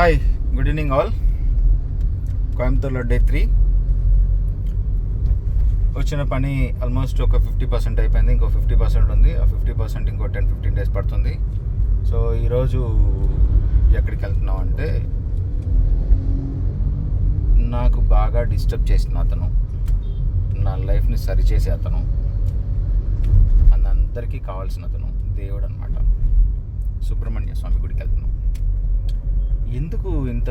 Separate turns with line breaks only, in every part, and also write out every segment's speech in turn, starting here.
Hi, good evening all. కోయంబత్తూర్లో day 3. వచ్చిన పని ఆల్మోస్ట్ ఒక 50% అయిపోయింది. ఇంకో 50% ఉంది. ఆ 50% ఇంకో 10-15 డేస్ పడుతుంది. సో ఈరోజు ఎక్కడికి వెళ్తున్నాం అంటే, నాకు బాగా డిస్టర్బ్ చేసిన అతను, నా లైఫ్ని సరిచేసే అతను, అందరికీ కావాల్సిన అతను దేవుడు అనమాట. సుబ్రహ్మణ్య స్వామి గుడికి వెళ్తున్నాం. ఎందుకు ఇంత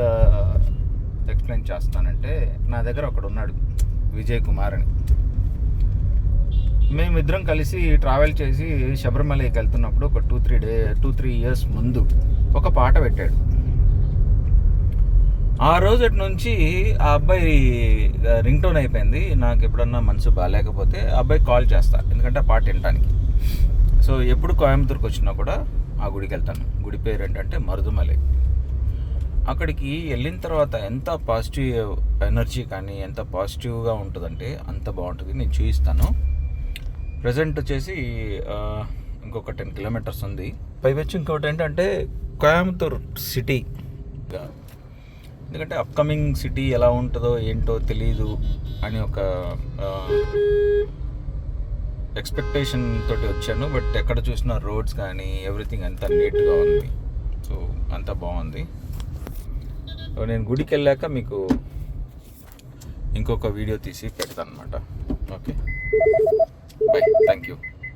ఎక్స్ప్లెయిన్ చేస్తానంటే, నా దగ్గర ఒకడు ఉన్నాడు, విజయ్ కుమార్ అని. మేమిద్దరం కలిసి ట్రావెల్ చేసి శబరిమలకి వెళ్తున్నప్పుడు ఒక 2-3 ఇయర్స్ ముందు ఒక పాట పెట్టాడు. ఆ రోజు నుంచి ఆ అబ్బాయి రింగ్ టోన్ అయిపోయింది. నాకు ఎప్పుడన్నా మనసు బాగాలేకపోతే ఆ అబ్బాయి కాల్ చేస్తా, ఎందుకంటే ఆ పాట వినడానికి. సో ఎప్పుడు కోయంబత్తూరుకి వచ్చినా కూడా ఆ గుడికి వెళ్తాను. గుడి పేరు ఏంటంటే మరుదుమలై. అక్కడికి వెళ్ళిన తర్వాత ఎంత పాజిటివ్ ఎనర్జీ కానీ ఎంత పాజిటివ్గా ఉంటుందంటే అంత బాగుంటుంది. నేను చూపిస్తాను. ప్రజెంట్ వచ్చేసి ఇంకొక 10 కిలోమీటర్స్ ఉంది. పైవచ్చి ఇంకోటి ఏంటంటే కోయంబత్తూర్ సిటీ, ఎందుకంటే అప్కమింగ్ సిటీ ఎలా ఉంటుందో ఏంటో తెలీదు అని ఒక ఎక్స్పెక్టేషన్ తోటి వచ్చాను. బట్ ఎక్కడ చూసినా రోడ్స్ కానీ ఎవ్రీథింగ్ అంతా నీట్గా ఉంది. సో అంతా బాగుంది. నేను గుడికి వెళ్ళాక మీకు ఇంకొక వీడియో తీసి పెడతాను అనమాట. Okay, by, thank you.